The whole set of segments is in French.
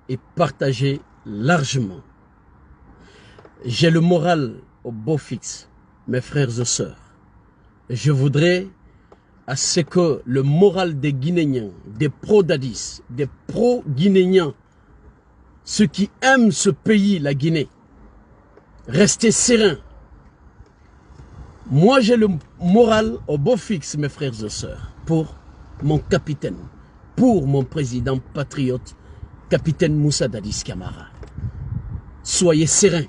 et partagez largement. J'ai le moral au beau fixe, mes frères et sœurs. Je voudrais à ce que le moral des Guinéens, des pro-Dadis, des pro-Guinéens, ceux qui aiment ce pays, la Guinée, restez sereins. Moi, j'ai le moral au beau fixe, mes frères et sœurs, pour mon capitaine, pour mon président patriote, capitaine Moussa Dadis Camara. Soyez sereins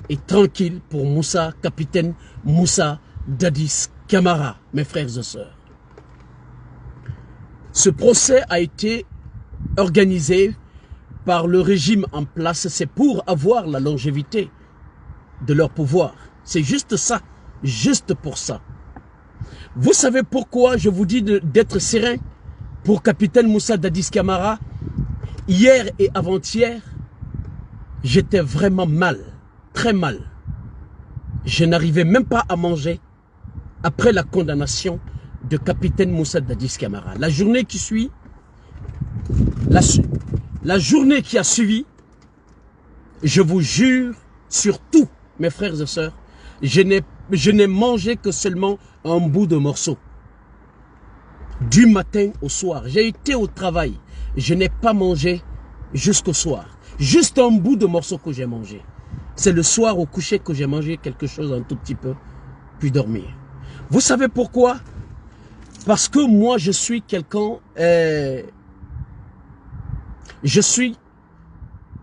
et tranquilles pour Moussa, capitaine Moussa Dadis Camara, mes frères et sœurs. Ce procès a été organisé par le régime en place, c'est pour avoir la longévité de leur pouvoir. C'est juste ça, juste pour ça. Vous savez pourquoi je vous dis d'être serein pour capitaine Moussa Dadis Camara? Hier et avant-hier, j'étais vraiment mal, très mal. Je n'arrivais même pas à manger après la condamnation de capitaine Moussa Dadis Camara. La journée qui suit, la journée qui a suivi, je vous jure, sur tout, mes frères et sœurs, je n'ai mangé que seulement un bout de morceau. Du matin au soir, j'ai été au travail, je n'ai pas mangé jusqu'au soir. Juste un bout de morceau que j'ai mangé. C'est le soir au coucher que j'ai mangé quelque chose un tout petit peu, puis dormir. Vous savez pourquoi? Parce que moi je suis quelqu'un, je suis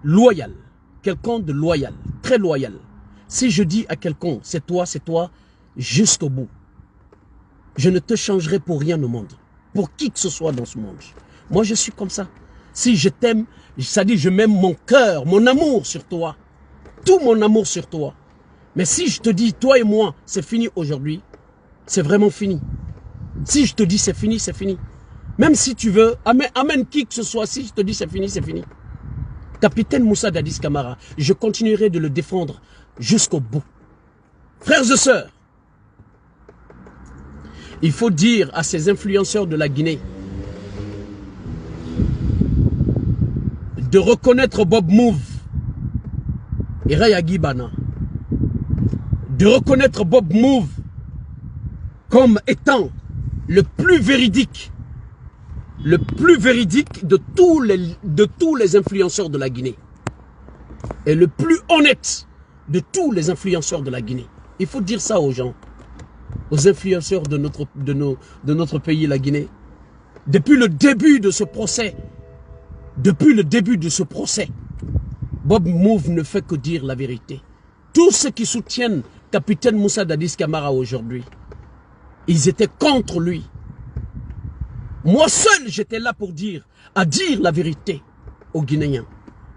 loyal, quelqu'un de loyal, très loyal. Si je dis à quelqu'un, c'est toi, jusqu'au bout. Je ne te changerai pour rien au monde, pour qui que ce soit dans ce monde. Moi je suis comme ça. Si je t'aime, ça dit je mets mon cœur, mon amour sur toi, tout mon amour sur toi. Mais si je te dis, toi et moi, c'est fini aujourd'hui, c'est vraiment fini. Si je te dis c'est fini, c'est fini. Même si tu veux, amène qui que ce soit, si je te dis c'est fini, c'est fini. Capitaine Moussa Dadis Camara, je continuerai de le défendre jusqu'au bout. Frères et sœurs, il faut dire à ces influenceurs de la Guinée de reconnaître Bob Move et Raya Gibana, de reconnaître Bob Move comme étant le plus véridique de tous les influenceurs de la Guinée et le plus honnête de tous les influenceurs de la Guinée. Il faut dire ça aux gens, aux influenceurs de notre pays, la Guinée. Depuis le début de ce procès, Bob Move ne fait que dire la vérité. Tous ceux qui soutiennent capitaine Moussa Dadis Camara aujourd'hui, ils étaient contre lui. Moi seul, j'étais là pour dire la vérité aux Guinéens.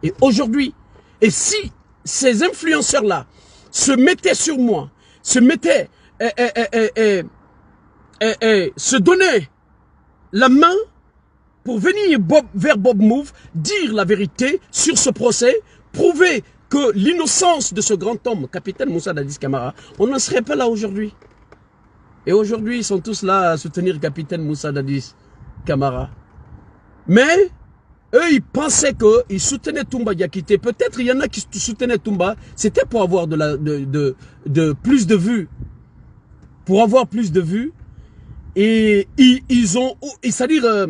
Et aujourd'hui, et si ces influenceurs-là se mettaient sur moi, se donnaient la main pour venir vers Bob Move, dire la vérité sur ce procès, prouver que l'innocence de ce grand homme, capitaine Moussa Dadis Camara, on n'en serait pas là aujourd'hui. Et aujourd'hui, ils sont tous là à soutenir capitaine Moussa Dadis Camara. Mais, eux, ils pensaient qu'ils soutenaient Toumba Diakité. Peut-être il y en a qui soutenaient Toumba, c'était pour avoir plus de vues. Pour avoir plus de vues. Et ils ont, c'est-à-dire,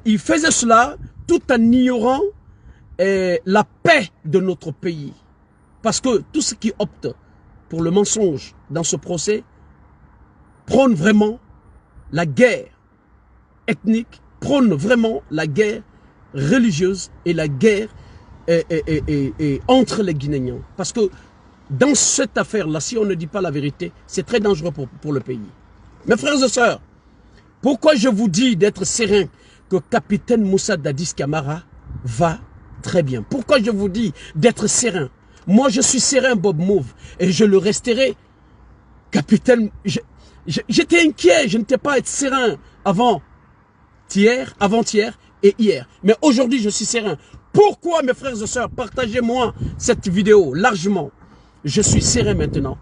ils faisaient cela tout en ignorant la paix de notre pays. Parce que tous ceux qui optent pour le mensonge dans ce procès prônent vraiment la guerre ethnique, prônent vraiment la guerre religieuse et la guerre entre les Guinéens. Parce que dans cette affaire-là, si on ne dit pas la vérité, c'est très dangereux pour le pays. Mes frères et sœurs, pourquoi je vous dis d'être serein que capitaine Moussa Dadis Camara va très bien? Pourquoi je vous dis d'être serein? Moi, je suis serein, Bob Move, et je le resterai. Capitaine, j'étais inquiet, je n'étais pas être serein avant-hier et hier. Mais aujourd'hui, je suis serein. Pourquoi, mes frères et sœurs, partagez-moi cette vidéo largement. Je suis serein maintenant.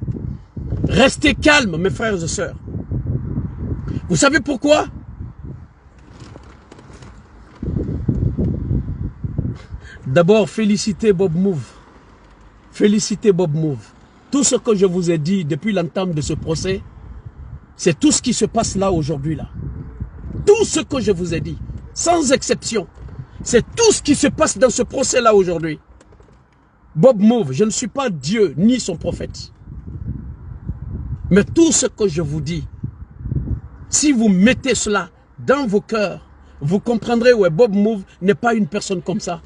Restez calmes, mes frères et sœurs. Vous savez pourquoi? D'abord, félicitez Bob Move. Félicitez Bob Move. Tout ce que je vous ai dit depuis l'entame de ce procès, c'est tout ce qui se passe là aujourd'hui. Là. Tout ce que je vous ai dit, sans exception, c'est tout ce qui se passe dans ce procès-là aujourd'hui. Bob Move, je ne suis pas Dieu ni son prophète. Mais tout ce que je vous dis, si vous mettez cela dans vos cœurs, vous comprendrez que Bob Move n'est pas une personne comme ça.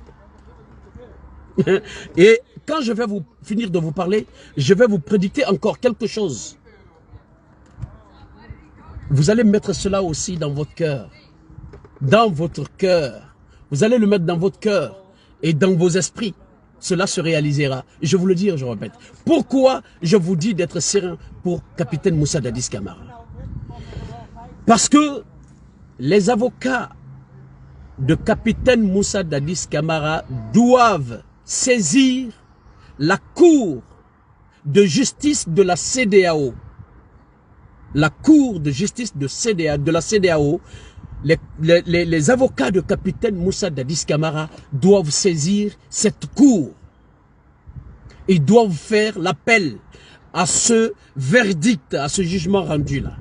Et quand je vais vous finir de vous parler, je vais vous prédicter encore quelque chose. Vous allez mettre cela aussi dans votre cœur. Dans votre cœur. Vous allez le mettre dans votre cœur et dans vos esprits. Cela se réalisera. Je vous le dis, je répète. Pourquoi je vous dis d'être serein pour capitaine Moussa Dadis Camara? Parce que les avocats de capitaine Moussa Dadis Camara doivent saisir la cour de justice de la CEDEAO. La cour de justice de la CEDEAO, les avocats de capitaine Moussa Dadis Camara doivent saisir cette cour. Ils doivent faire l'appel à ce verdict, à ce jugement rendu là.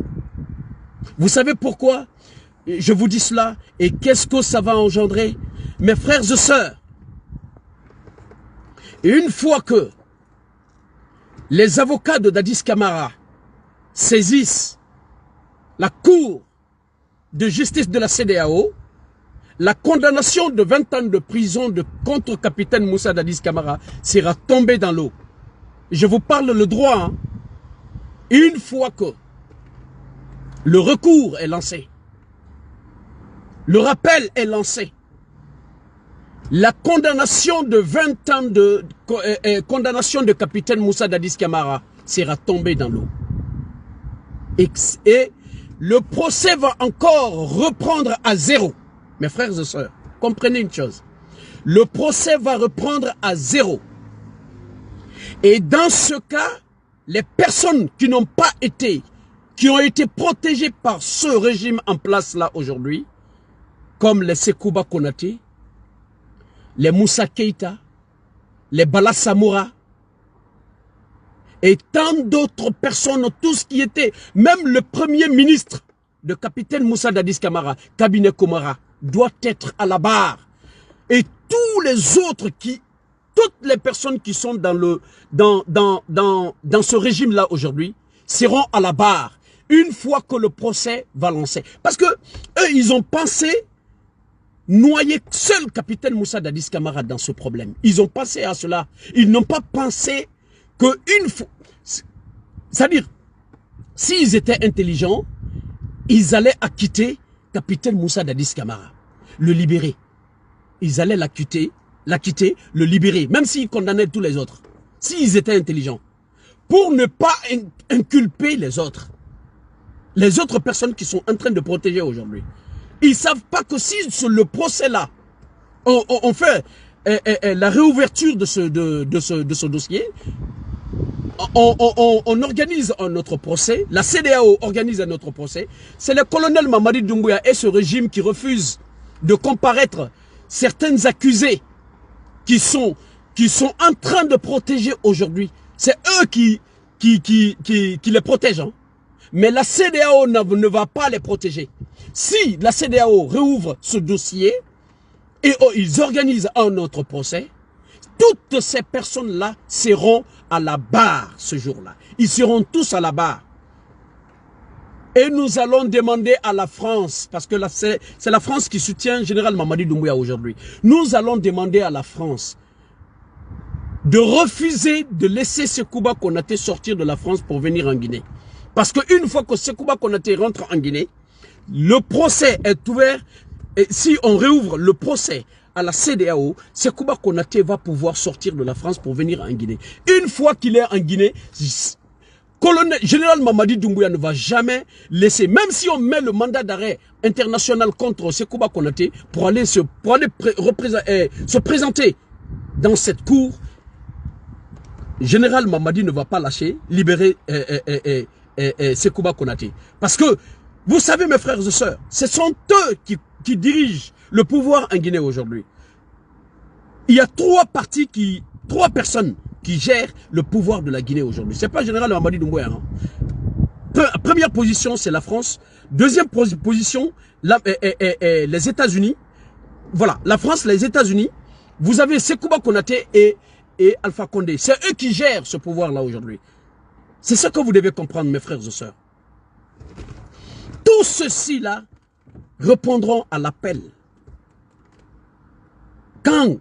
Vous savez pourquoi je vous dis cela et qu'est-ce que ça va engendrer? Mes frères et sœurs, une fois que les avocats de Dadis Camara saisissent la cour de justice de la CEDEAO, la condamnation de 20 ans de prison contre capitaine Moussa Dadis Camara sera tombée dans l'eau. Je vous parle le droit. Hein. Une fois que le recours est lancé, le rappel est lancé, la condamnation de 20 ans de condamnation de capitaine Moussa Dadis Camara sera tombée dans l'eau. Et le procès va encore reprendre à zéro. Mes frères et sœurs, comprenez une chose. Le procès va reprendre à zéro. Et dans ce cas, les personnes qui n'ont pas été, qui ont été protégées par ce régime en place là aujourd'hui, comme les Sekouba Konaté, les Moussa Keïta, les Bala Samoura, et tant d'autres personnes, tous qui étaient, même le premier ministre de capitaine Moussa Dadis Camara, Cabinet Komara, doit être à la barre. Et tous les autres toutes les personnes qui sont dans ce régime-là aujourd'hui, seront à la barre, une fois que le procès va lancer. Parce que eux, ils ont pensé noyer seul capitaine Moussa Dadis Camara dans ce problème. Ils ont pensé à cela. Ils n'ont pas pensé qu'une fois... C'est-à-dire, s'ils étaient intelligents, ils allaient acquitter capitaine Moussa Dadis Camara, le libérer. Ils allaient l'acquitter, le libérer, même s'ils condamnaient tous les autres. S'ils étaient intelligents. Pour ne pas inculper les autres personnes qui sont en train de protéger aujourd'hui. Ils ne savent pas que si sur le procès-là, on fait la réouverture de ce dossier, on organise un autre procès, la CEDEAO organise un autre procès, c'est le colonel Mamadi Doumbouya et ce régime qui refuse de comparaître certains accusés qui sont en train de protéger aujourd'hui. C'est eux qui les protègent. Hein. Mais la CEDEAO ne va pas les protéger. Si la CEDEAO réouvre ce dossier et ils organisent un autre procès, toutes ces personnes-là seront à la barre ce jour-là. Ils seront tous à la barre. Et nous allons demander à la France, parce que c'est la France qui soutient général Mamadi Doumbouya aujourd'hui. Nous allons demander à la France de refuser de laisser Sekouba Konaté sortir de la France pour venir en Guinée. Parce qu'une fois que Sekouba Konaté rentre en Guinée, le procès est ouvert. Et si on réouvre le procès à la CEDEAO, Sekouba Konaté va pouvoir sortir de la France pour venir en Guinée. Une fois qu'il est en Guinée, général Mamadi Doumbouya ne va jamais laisser, même si on met le mandat d'arrêt international contre Sekouba Konaté pour aller se présenter dans cette cour, général Mamadi ne va pas lâcher, libérer Sekouba Konaté. Parce que, vous savez mes frères et sœurs, ce sont eux qui dirigent le pouvoir en Guinée aujourd'hui. Il y a trois personnes qui gèrent le pouvoir de la Guinée aujourd'hui. Ce n'est pas le général Mamadi Doumbouya. Hein. Première position, c'est la France. Deuxième position, les États-Unis. Voilà, la France, les États-Unis. Vous avez Sekouba Konaté et Alpha Condé. C'est eux qui gèrent ce pouvoir-là aujourd'hui. C'est ce que vous devez comprendre, mes frères et sœurs. Tous ceux-ci-là répondront à l'appel. Quand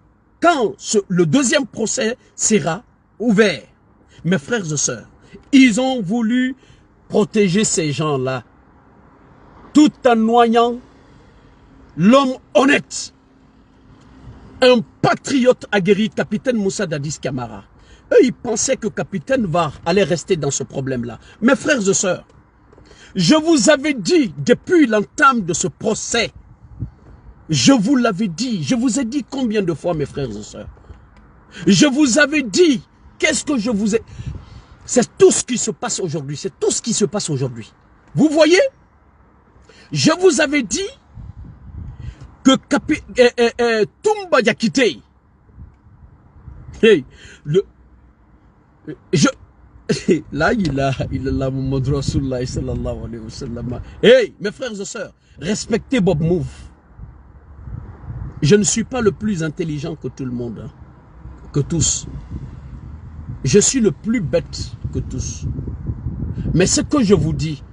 le deuxième procès sera ouvert, mes frères et sœurs, ils ont voulu protéger ces gens-là, tout en noyant l'homme honnête, un patriote aguerri, capitaine Moussa Dadis Camara. Eux, ils pensaient que capitaine va aller rester dans ce problème-là. Mes frères et sœurs, je vous avais dit depuis l'entame de ce procès, je vous l'avais dit, je vous ai dit combien de fois, mes frères et sœurs, je vous avais dit, qu'est-ce que je vous ai... C'est tout ce qui se passe aujourd'hui, c'est tout ce qui se passe aujourd'hui. Vous voyez, je vous avais dit que Toumba Diakité, hey, là, il a Mohamed Rasulullah sallallahu alayhi wa sallam. Hey, mes frères et sœurs, respectez Bob Move. Je ne suis pas le plus intelligent que tout le monde, hein, que tous. Je suis le plus bête que tous. Mais ce que je vous dis,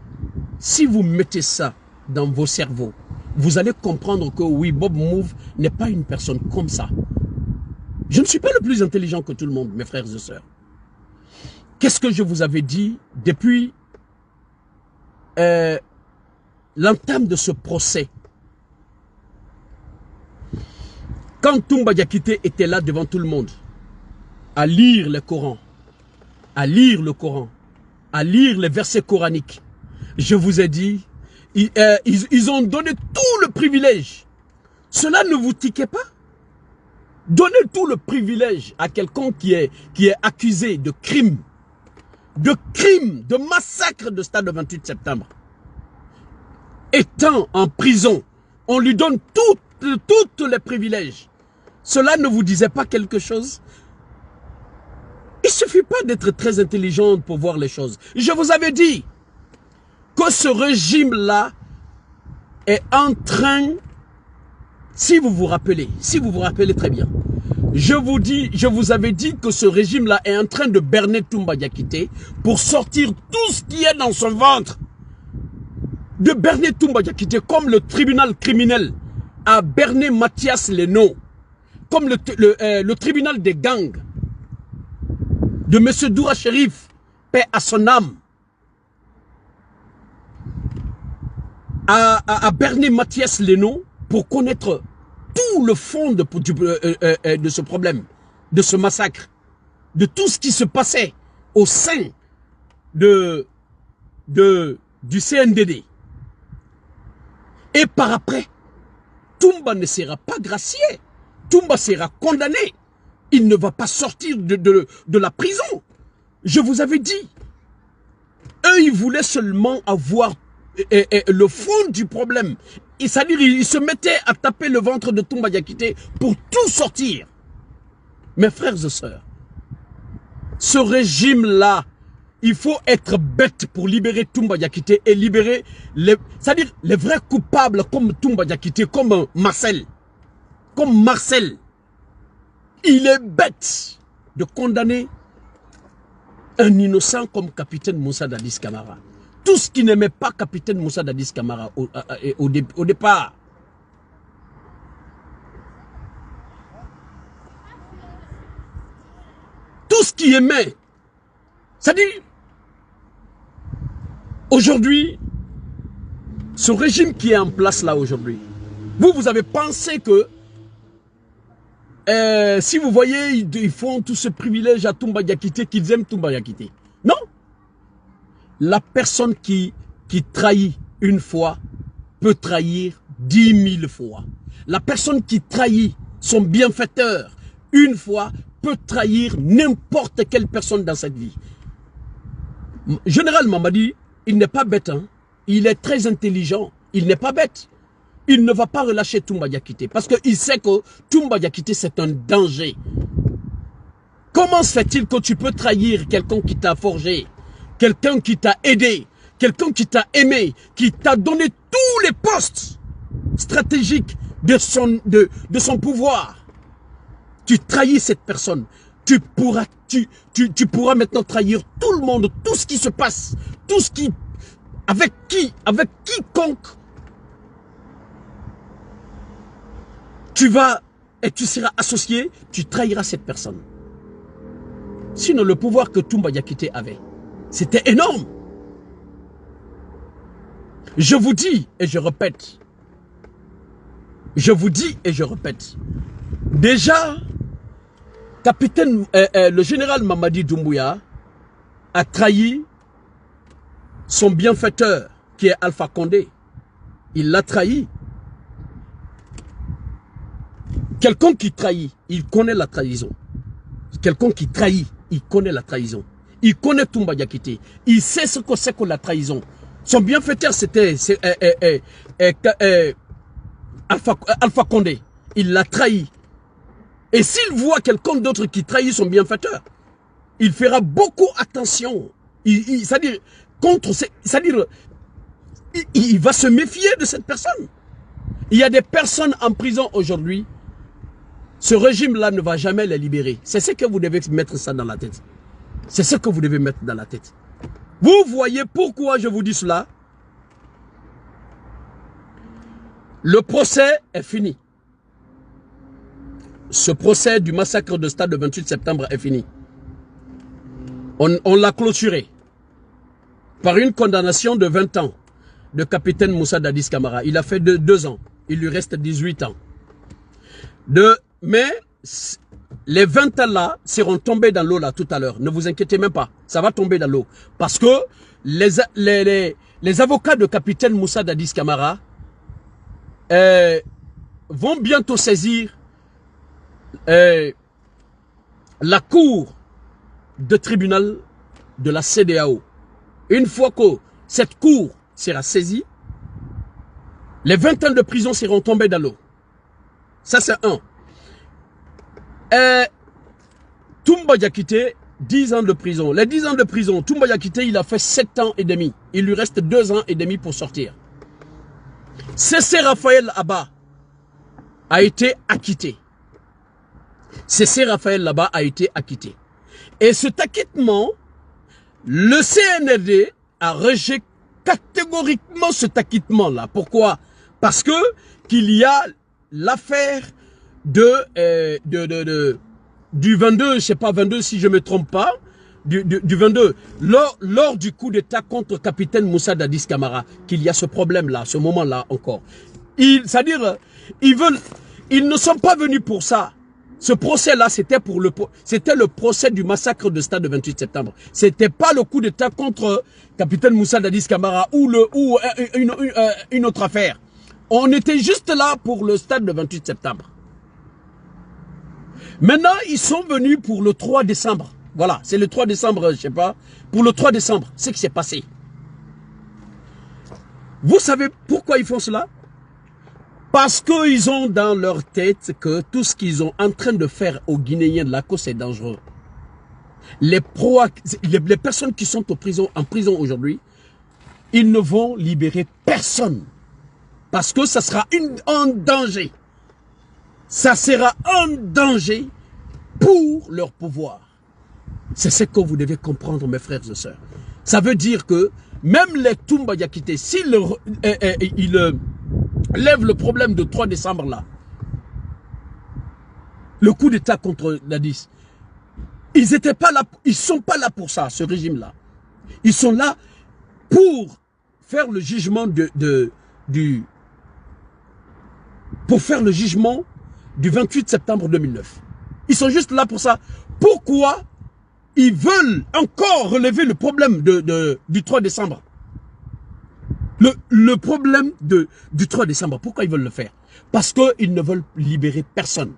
si vous mettez ça dans vos cerveaux, vous allez comprendre que oui, Bob Move n'est pas une personne comme ça. Je ne suis pas le plus intelligent que tout le monde, mes frères et sœurs. Qu'est-ce que je vous avais dit depuis l'entame de ce procès? Quand Toumba Diakité était là devant tout le monde, à lire le Coran, à lire les versets coraniques, je vous ai dit, ils ont donné tout le privilège. Cela ne vous tiquait pas? Donnez tout le privilège à quelqu'un qui est accusé de crime, de massacre de stade 28 septembre. Étant en prison, on lui donne tous les privilèges. Cela ne vous disait pas quelque chose? Il ne suffit pas d'être très intelligent pour voir les choses. Je vous avais dit que ce régime-là est en train, si vous vous rappelez très bien, je vous avais dit que ce régime-là est en train de berner Toumba Diakité pour sortir tout ce qui est dans son ventre. De berner Toumba Diakité comme le tribunal criminel a berné Mathias Leno, comme le tribunal des gangs de M. Doura Sherif, paix à son âme, a berné Mathias Leno pour connaître tout le fond de ce problème, de ce massacre, de tout ce qui se passait au sein du CNDD. Et par après, Toumba ne sera pas gracié. Toumba sera condamné. Il ne va pas sortir de la prison. Je vous avais dit. Eux, ils voulaient seulement avoir le fond du problème. C'est-à-dire, ils se mettaient à taper le ventre de Toumba Diakité pour tout sortir. Mes frères et sœurs, ce régime-là, il faut être bête pour libérer Toumba Diakité et libérer c'est-à-dire les vrais coupables comme Toumba Diakité, comme Marcel. Comme Marcel. Il est bête de condamner un innocent comme capitaine Moussa Dadis Camara. Tout ce qui n'aimait pas capitaine Moussa Dadis Camara au départ. Tout ce qui aimait. C'est-à-dire, aujourd'hui, ce régime qui est en place là aujourd'hui, vous avez pensé que si vous voyez, ils font tout ce privilège à Toumba Diakité, qu'ils aiment Toumba Diakité. Non. La personne qui trahit une fois peut trahir 10 000 fois. La personne qui trahit son bienfaiteur une fois peut trahir n'importe quelle personne dans cette vie. Général Mamadi, il n'est pas bête. Hein? Il est très intelligent. Il n'est pas bête. il ne va pas relâcher Toumba Diakité parce qu'il sait que Toumba Diakité c'est un danger. Comment se fait-il que tu peux trahir quelqu'un qui t'a forgé, quelqu'un qui t'a aidé, quelqu'un qui t'a aimé, qui t'a donné tous les postes stratégiques de son pouvoir? Tu trahis cette personne. Tu pourras maintenant trahir tout le monde, tout ce qui se passe, tout ce qui, avec quiconque tu vas et tu seras associé, tu trahiras cette personne. Sinon, le pouvoir que Toumba Diakité avait, c'était énorme. Je vous dis et je répète. Je vous dis et je répète. Déjà, le général Mamadi Doumbouya a trahi son bienfaiteur qui est Alpha Condé. Il l'a trahi. Quelqu'un qui trahit, il connaît la trahison. Quelqu'un qui trahit, il connaît la trahison. Il connaît Toumba Diakité. Il sait ce que c'est que la trahison. Son bienfaiteur, c'était Alpha Condé. Il l'a trahi. Et s'il voit quelqu'un d'autre qui trahit son bienfaiteur, il fera beaucoup attention. C'est-à-dire, il va se méfier de cette personne. Il y a des personnes en prison aujourd'hui. Ce régime-là ne va jamais les libérer. C'est ce que vous devez mettre ça dans la tête. C'est ce que vous devez mettre dans la tête. Vous voyez pourquoi je vous dis cela? Le procès est fini. Ce procès du massacre de Stade le 28 septembre est fini. On l'a clôturé par une condamnation de 20 ans de capitaine Moussa Dadis Camara. Il a fait 2 ans. Il lui reste 18 ans. Mais les 20 ans là seront tombés dans l'eau là tout à l'heure. Ne vous inquiétez même pas. Ça va tomber dans l'eau. Parce que les avocats de capitaine Moussa Dadis Camara vont bientôt saisir la cour de tribunal de la CEDEAO. Une fois que cette cour sera saisie, les 20 ans de prison seront tombés dans l'eau. Ça c'est un. Toumba Diakité, 10 ans de prison. Les 10 ans de prison, Toumba Diakité, il a fait 7 ans et demi. Il lui reste 2 ans et demi pour sortir. Cessé Raphaël Abba a été acquitté. Cessé Raphaël Abba a été acquitté. Et cet acquittement, le CNRD a rejeté catégoriquement cet acquittement-là. Pourquoi? Parce que qu'il y a l'affaire du 22, je sais pas, 22 si je me trompe pas, du 22, lors du coup d'état contre capitaine Moussa Dadis Camara, qu'il y a ce problème-là, ce moment-là encore. C'est-à-dire, ils ne sont pas venus pour ça. Ce procès-là, c'était le procès du massacre de Stade le 28 septembre. C'était pas le coup d'état contre capitaine Moussa Dadis Camara ou une autre affaire. On était juste là pour le Stade le 28 septembre. Maintenant, ils sont venus pour le 3 décembre. Voilà, c'est le 3 décembre, je sais pas. Pour le 3 décembre, c'est ce qui s'est passé. Vous savez pourquoi ils font cela? Parce qu'ils ont dans leur tête que tout ce qu'ils sont en train de faire aux Guinéens de la côte, c'est dangereux. Les personnes qui sont en prison aujourd'hui, ils ne vont libérer personne. Parce que ça sera un danger. Ça sera un danger pour leur pouvoir. C'est ce que vous devez comprendre, mes frères et sœurs. Ça veut dire que même les Toumba Diakité, s'ils lèvent le problème de 3 décembre là, le coup d'état contre Dadis, ils étaient pas là, ils sont pas là pour ça, ce régime-là. Ils sont là pour faire le jugement pour faire le jugement du 28 septembre 2009. Ils sont juste là pour ça. Pourquoi ils veulent encore relever le problème du 3 décembre? Le problème du 3 décembre, pourquoi ils veulent le faire? Parce qu'ils ne veulent libérer personne.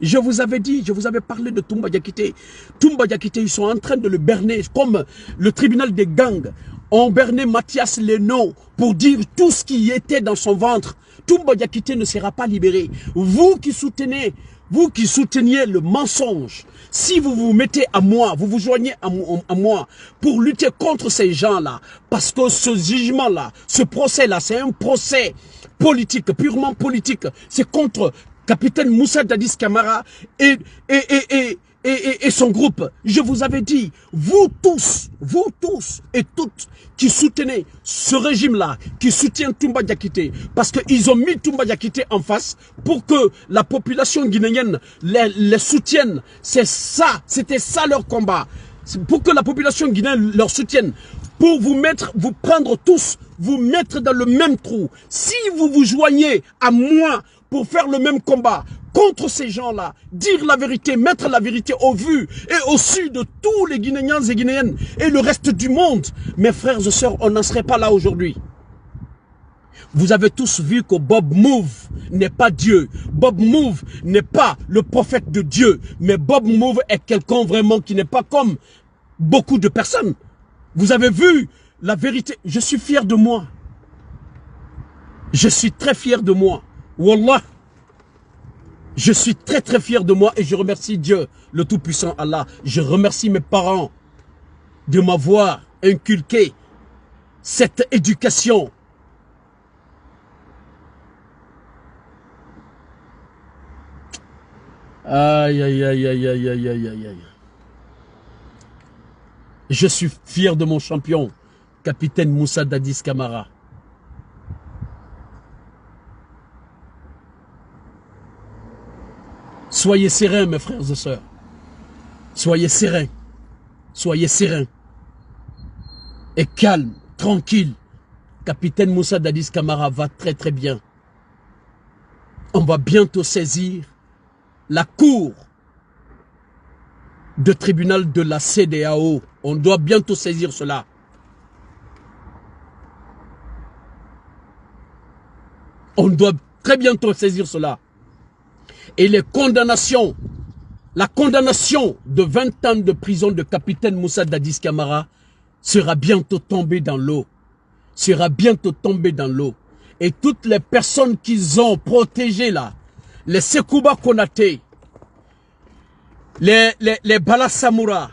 Je vous avais dit, je vous avais parlé de Toumba Diakité. Toumba Diakité, ils sont en train de le berner, comme le tribunal des gangs ont berné Mathias Lénon pour dire tout ce qui était dans son ventre, Toumba Diakité ne sera pas libéré. Vous qui soutenez, vous qui souteniez le mensonge, si vous vous mettez à moi, vous vous joignez à moi pour lutter contre ces gens-là, parce que ce jugement-là, ce procès-là, c'est un procès politique, purement politique. C'est contre capitaine Moussa Dadis Camara et son groupe. Je vous avais dit, vous tous et toutes qui soutenez ce régime-là, qui soutient Toumba Diakité, parce qu'ils ont mis Toumba Diakité en face pour que la population guinéenne les soutienne. C'est ça, c'était ça leur combat. Pour que la population guinéenne leur soutienne. Pour vous prendre tous, vous mettre dans le même trou. Si vous vous joignez à moi pour faire le même combat contre ces gens-là, dire la vérité, mettre la vérité au vu et au su de tous les Guinéens et Guinéennes et le reste du monde, mes frères et sœurs, on n'en serait pas là aujourd'hui. Vous avez tous vu que Bob Move n'est pas Dieu. Bob Move n'est pas le prophète de Dieu. Mais Bob Move est quelqu'un vraiment qui n'est pas comme beaucoup de personnes. Vous avez vu la vérité. Je suis fier de moi. Je suis très fier de moi. Wallah. Je suis très fier de moi et je remercie Dieu, le Tout-Puissant Allah. Je remercie mes parents de m'avoir inculqué cette éducation. Aïe, aïe, aïe, aïe, aïe, aïe, aïe, aïe, aïe. Je suis fier de mon champion, capitaine Moussa Dadis Camara. Soyez sereins, mes frères et sœurs. Soyez sereins. Soyez sereins. Et calme, tranquille. Capitaine Moussa Dadis Camara va très bien. On va bientôt saisir la cour de tribunal de la CEDEAO. On doit bientôt saisir cela. On doit très bientôt saisir cela. Et les condamnations, la condamnation de 20 ans de prison de capitaine Moussa Dadis Camara sera bientôt tombée dans l'eau. Sera bientôt tombée dans l'eau. Et toutes les personnes qu'ils ont protégées là, les Sekouba Konaté, les Bala Samoura,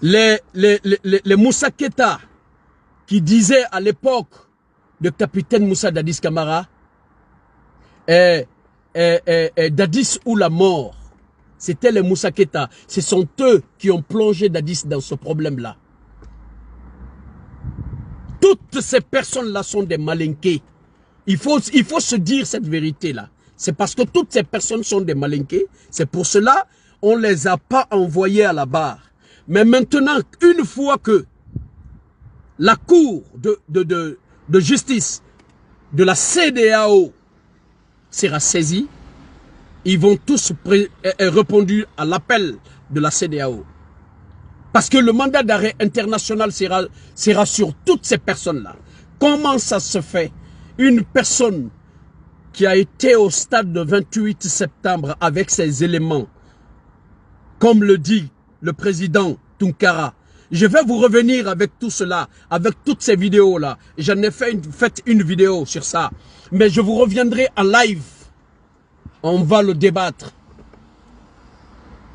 les Moussa Keta, qui disaient à l'époque de capitaine Moussa Dadis Camara, Dadis ou la mort, c'était les Moussa Keta. Ce sont eux qui ont plongé Dadis dans ce problème-là. Toutes ces personnes-là sont des malinqués. Il faut se dire cette vérité-là. C'est parce que toutes ces personnes sont des malinqués. C'est pour cela qu'on ne les a pas envoyés à la barre. Mais maintenant, une fois que la cour de justice de la CEDEAO sera saisie, ils vont tous répondre à l'appel de la CEDEAO. Parce que le mandat d'arrêt international sera sur toutes ces personnes-là. Comment ça se fait? Une personne qui a été au stade de 28 septembre avec ses éléments, comme le dit le président Tounkara. Je vais vous revenir avec tout cela, avec toutes ces vidéos-là. J'en ai fait une vidéo sur ça. Mais je vous reviendrai en live. On va le débattre.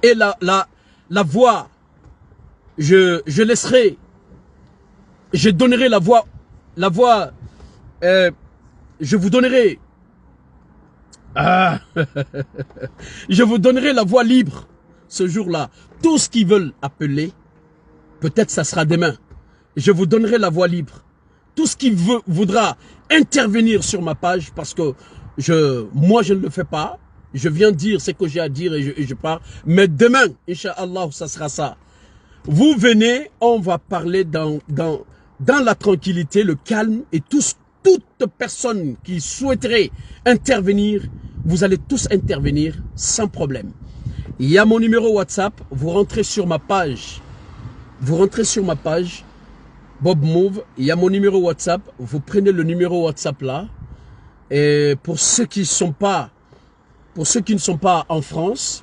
Et la voix, je laisserai, je donnerai la voix, je vous donnerai, je vous donnerai la voix libre ce jour-là. Tous ceux qui veulent appeler, peut-être ça sera demain. Je vous donnerai la voix libre. Tout ce qui voudra intervenir sur ma page, parce que moi je ne le fais pas. Je viens dire ce que j'ai à dire et je pars. Mais demain, Inch'Allah, ça sera ça. Vous venez, on va parler dans la tranquillité, le calme, et toute personne qui souhaiterait intervenir, vous allez tous intervenir sans problème. Il y a mon numéro WhatsApp, vous rentrez sur ma page. Vous rentrez sur ma page, Bob Move, il y a mon numéro WhatsApp, vous prenez le numéro WhatsApp là. Et pour ceux qui ne sont pas en France,